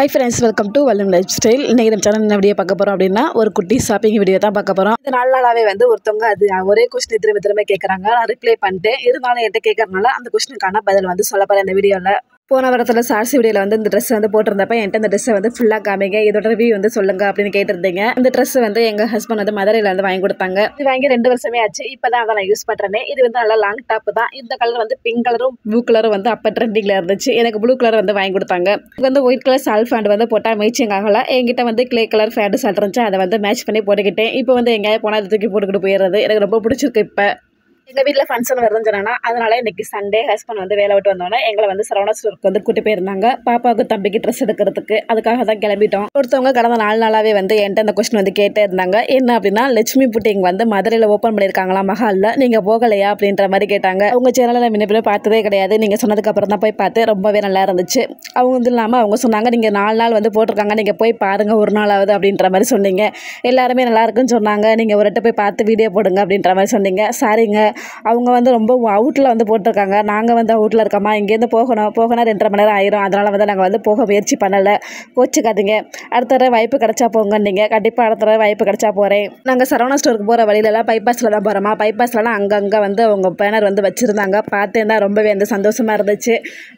Hi friends, welcome to Valum Lifestyle. இன்னைக்கு நம்ம channel என்ன வீடியோ பார்க்க போறோம் அப்படின்னா ஒரு குட்டி ஷாப்பிங் வீடியோ தான் பார்க்க போறோம். இந்த நாளாவே வந்து ஒருத்தவங்க அது ஒரே क्वेश्चन திரும்ப கேக்குறாங்க. நான் ரிப்ளை பண்ணிட்டேன். இருந்தாலும் என்கிட்ட கேக்குறனால அந்த क्वेश्चनக்கான பதில் வந்து சொல்ல போறேன் இந்த வீடியோல. போன வாரத்துல சார்சி வீடியோல வந்து இந்த Dress வந்து போட்டுருந்தப்ப என்கிட்ட இந்த Dress வந்து ஃபுல்லா காமிங்க, இதோட ரிவ்யூ வந்து சொல்லுங்க அப்படின்னு கேட்டிருந்தீங்க. இந்த Dress வந்து எங்க ஹஸ்பண்ட் வந்து மதுரையில இருந்து வாங்கி கொடுத்தாங்க. இது வாங்கி 2 வருஷமே ஆச்சு. இப்பதான் அதை நான் யூஸ் பண்றேன். இது வந்து நல்லா லாங் டாப் தான். இந்த கலர் வந்து பிங்க் கலரும் ப்ளூ கலரும் வந்து அப்ப ட்ரெண்டிங்ல இருந்துச்சு. எனக்கு ப்ளூ கலர் வந்து வாங்கி கொடுத்தாங்க. இது வந்து ஒயிட் கலர் சால் ஃபேண்ட் வந்து போட்டா மேட்சிங் ஆகல. என்கிட்ட வந்து கிளே கலர் ஃபேண்ட் ஷர்ட் இருந்துச்சு, அதை வந்து மேட்ச் பண்ணி போட்டுக்கிட்டேன். இப்போ வந்து எங்கேயாவது போனா தூக்கி போட்டுக்கிட்டு போயிடுறது எனக்கு ரொம்ப பிடிச்சிருக்கு. இப்ப எங்கள் வீட்டில் ஃபங்க்ஷன் வருதுன்னு சொன்னா, அதனால இன்னைக்கு சண்டே ஹஸ்பண்ட் வந்து வேலை விட்டு வந்தோன்னே எங்களை வந்து சரவணா ஸ்டோருக்கு வந்து கூட்டி போயிருந்தாங்க. பாப்பாவுக்கு தம்பிக்கு ட்ரெஸ் எடுக்கிறதுக்கு. அதுக்காக தான் கிளம்பிட்டோம். ஒருத்தவங்க கடந்த 4 நாளாவே வந்து என்கிட்ட இந்த கொஸ்டின் வந்து கேட்டே இருந்தாங்க. என்ன அப்படின்னா, லட்சுமி புட்டிங் வந்து மதுரையில் ஓப்பன் பண்ணியிருக்காங்களா மஹாலில், நீங்கள் போகலையா அப்படின்ற மாதிரி கேட்டாங்க. அவங்க சேனலில் முன்ன பார்த்ததே கிடையாது. நீங்கள் சொன்னதுக்கு அப்புறம் தான் போய் பார்த்து ரொம்பவே நல்லா இருந்துச்சு. அவங்க வந்து இல்லாமல் அவங்க சொன்னாங்க, நீங்கள் 4 நாள் வந்து போட்டிருக்காங்க, நீங்கள் போய் பாருங்கள் ஒரு நாளாவது அப்படின்ற மாதிரி சொன்னீங்க. எல்லாருமே நல்லா இருக்குன்னு சொன்னாங்க. நீங்கள் ஒரு போய் பார்த்து வீடியோ போடுங்க அப்படின்ற மாதிரி சொன்னீங்க. சாரிங்க, அவங்க வந்து ரொம்ப அவுட்டில் வந்து போட்டிருக்காங்க. நாங்கள் வந்து அவுட்டில் இருக்கோமா, இங்கேருந்து போகணும் 2.5 மணி நேரம் ஆயிரும். அதனால் வந்து நாங்கள் வந்து போக முயற்சி பண்ணலை. கோச்சிக்காதீங்க. அடுத்த தடவை வாய்ப்பு கிடச்சா போங்கன்னீங்க. கண்டிப்பாக அடுத்த தடவை வாய்ப்பு கிடச்சா போகிறேன். நாங்கள் சரவணா ஸ்டோருக்கு போகிற வழியிலலாம் பைபாஸில் தான் போகிறோமா. பைபாஸ்லலாம் அங்கங்கே வந்து அவங்க பேனர் வந்து வச்சுருந்தாங்க. பார்த்தேன் தான், ரொம்பவே வந்து சந்தோஷமாக இருந்துச்சு.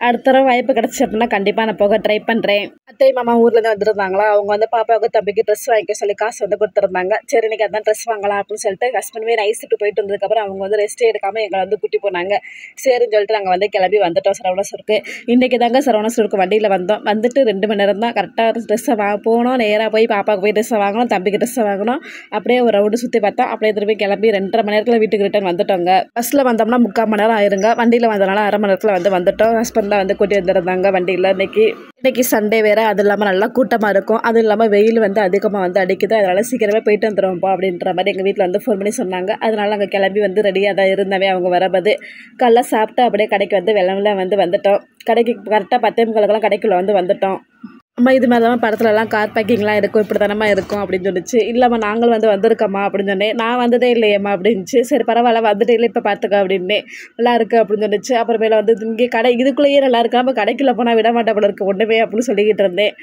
அடுத்த தடவை வாய்ப்பு கிடச்சி அப்படின்னா கண்டிப்பாக நான் போக ட்ரை பண்ணுறேன். அத்தை மாமா ஊர்லேருந்து வந்துருந்தாங்களா, அவங்க வந்து பாப்பாவுக்கு தம்பிக்கு ட்ரெஸ் வாங்கிக்க சொல்லி காசு வந்து கொடுத்துருந்தாங்க. சரி இன்னைக்கு அதான் ட்ரெஸ் வாங்கலாம் அப்படின்னு சொல்லிட்டு ஹஸ்பண்ட் நைஸ்ட்டு போயிட்டு வந்ததுக்கப்புறம் அவங்க வந்து ரெஸ்ட் எடுக்காமல் எங்களை வந்து கூட்டி போனாங்க. சரின்னு சொல்லிட்டு நாங்கள் வந்து கிளம்பி வந்துட்டோம் சரவணா ஸ்டோருக்கு. இன்றைக்கி தாங்க சரவணா ஸ்டோருக்கு வண்டியில் வந்தோம். வந்துட்டு 2 மணி நேரம் தான் கரெக்டாக ட்ரெஸ்ஸை போனோம். நேராக போய் பாப்பாவுக்கு போய் ட்ரெஸ்ஸை வாங்கணும், தம்பிக்கு ட்ரெஸ்ஸை வாங்கணும். அப்படியே ஒரு ரவுண்டு சுற்றி பார்த்தோம். அப்படியே திரும்பி கிளம்பி 2.5 மணி நேரத்தில் வீட்டுக்கு ரிட்டர்ன் வந்துட்டோங்க. பஸ்ஸில் வந்தோம்னா 3/4 மணி நேரம் ஆயிருங்க. வண்டியில் வந்தனால 1/2 மணி நேரத்தில் வந்து வந்துட்டோம். ஹஸ்பண்டில் வந்து கூட்டி வந்துருந்தாங்க வண்டியில். இன்னைக்கு சண்டே வேறு, அது இல்லாமல் நல்லா கூட்டமாக இருக்கும். அது இல்லாமல் வெயில் வந்து அதிகமாக வந்து அடிக்குது. அதனால் சீக்கிரமே போயிட்டு வந்துடுவோம்ப்பா அப்படின்ற மாதிரி எங்கள் வீட்டில் வந்து ஃபோன் பண்ணி சொன்னாங்க. அதனால் நாங்கள் கிளம்பி வந்து ரெடியாக தான் இருந்தவே அவங்க வரப்போது. காலைல சாப்பிட்டு அப்படியே கடைக்கு வந்து வெள்ளம்லாம் வந்துட்டோம். கடைக்கு கரெக்டாக 10:45 கடைக்குள்ளே வந்துட்டோம். அம்மா இது மாதிரி தான் படத்துலலாம் கார் பேக்கிங்லாம் இருக்கும், இப்படி தானம்மா இருக்கும் அப்படின்னு சொல்லிச்சு. இல்லைம்மா நாங்கள் வந்து வந்திருக்கோம்மா அப்படின்னு சொன்னேன். நான் வந்ததே இல்லையம்மா அப்படின்ச்சு. சரி பரவாயில்ல, வந்துட்டே இல்லை, இப்போ பார்த்துக்க அப்படின்னே. நல்லா இருக்குது அப்படின்னு சொல்லிச்சு. அப்புறமேல வந்து இங்கே கடை இதுக்குள்ளேயே நல்லா இருக்கா, நம்ம கடைக்குள்ளே போனால் விட மாட்டா போல இருக்கு ஒன்றுமே அப்படின்னு சொல்லிக்கிட்டு இருந்தேன்.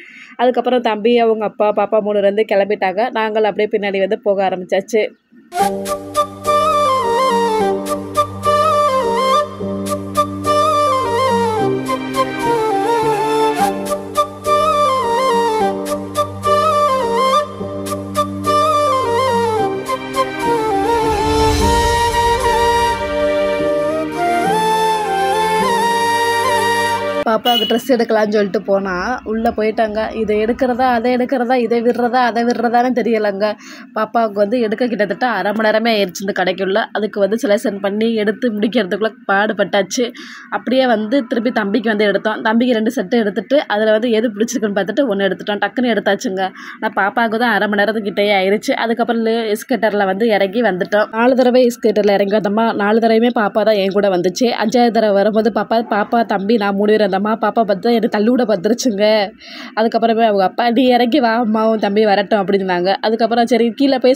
அதுக்கப்புறம் தம்பி அவங்க அப்பா பாப்பா 3 வந்து கிளம்பிட்டாங்க. நாங்கள் அப்படியே பின்னாடி வந்து போக ஆரம்பிச்சாச்சு. பாப்பாவுக்கு ட்ரெஸ் எடுக்கலான்னு சொல்லிட்டு போனால் உள்ளே போயிட்டாங்க. இதை எடுக்கிறதா அதை எடுக்கிறதா, இதை விடுறதா அதை விடுறதான்னு தெரியலைங்க. பாப்பாவுக்கு வந்து எடுக்க கிட்டத்தட்ட 1/2 மணி நேரமே ஆயிடுச்சு இந்த கடைக்குள்ள. அதுக்கு வந்து செலெக்ஷன் பண்ணி எடுத்து முடிக்கிறதுக்குள்ளே பாடுபட்டாச்சு. அப்படியே வந்து திருப்பி தம்பிக்கு வந்து எடுத்தோம். தம்பிக்கு 2 செட்டு எடுத்துட்டு அதில் வந்து எது பிடிச்சிருக்குன்னு பார்த்துட்டு 1 எடுத்துட்டோம். டக்குன்னு எடுத்தாச்சுங்க. ஆனால் பாப்பாவுக்கு தான் 1/2 மணி நேரத்துக்கிட்டே ஆயிடுச்சு. அதுக்கப்புறம் எஸ்கேட்டரில் வந்து இறங்கி வந்துட்டோம். 4 தடவை எஸ்கேட்டரில் இறங்கி வந்தோம்மா. 4 தடவையுமே பாப்பா தான் என் கூட வந்துச்சு. 5ஆவது தடவை வரும்போது பாப்பா தம்பி நான் 3 பேர் வந்தோம்மா. பாப்பா பார்த்து எனக்கு தள்ளி விட பத்துருச்சுங்க. அதுக்கப்புறமே அவங்க அப்பா நீ இறங்கி வா அம்மாவும் தம்பி வரட்டும் அப்படின்னாங்க. அதுக்கப்புறம் சரி கீழே போய்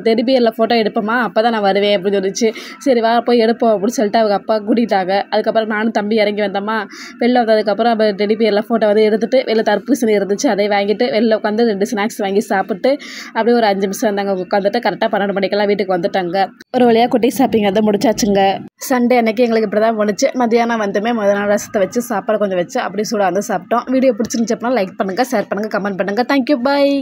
டெடிபியரில் ஃபோட்டோ எடுப்போம்மா, அப்போ தான் நான் வருவேன் அப்படின்னு சொல்லிச்சு. சரி வா போய் எடுப்போம் அப்படின்னு சொல்லிட்டு அவங்க அப்பா கூட்டிட்டாங்க. அதுக்கப்புறம் நானும் தம்பி இறங்கி வந்தோம்மா. வெளில வந்ததுக்கப்புறம் அப்போ டெடிபியரில் ஃபோட்டோ வந்து எடுத்துகிட்டு வெளில தர்பூசணி இருந்துச்சு, அதை வாங்கிட்டு வெளில உட்காந்து 2 ஸ்நாக்ஸ் வாங்கி சாப்பிட்டு அப்படியே ஒரு 5 நிமிஷம் வந்தாங்க. உட்காந்துட்டு கரெக்டாக 12 மணிக்கெல்லாம் வீட்டுக்கு வந்துட்டாங்க. ஒரு வழியாக குட்டி ஷாப்பிங் வந்து முடிச்சாச்சுங்க. சண்டே அன்னைக்கு எங்களுக்கு இப்படி தான் போணுச்சு. மதியானம் வந்துமே முதல் நாள் ரசத்தை வச்சு சாப்பாடு கொஞ்சம் வச்சு அப்படி சூடாக வந்து சாப்பிட்டோம். வீடியோ பிடிச்சிருந்துச்சு அப்படின்னா லைக் பண்ணுங்கள், ஷேர் பண்ணுங்கள், கமெண்ட் பண்ணுங்கள். தேங்க்யூ, பாய்.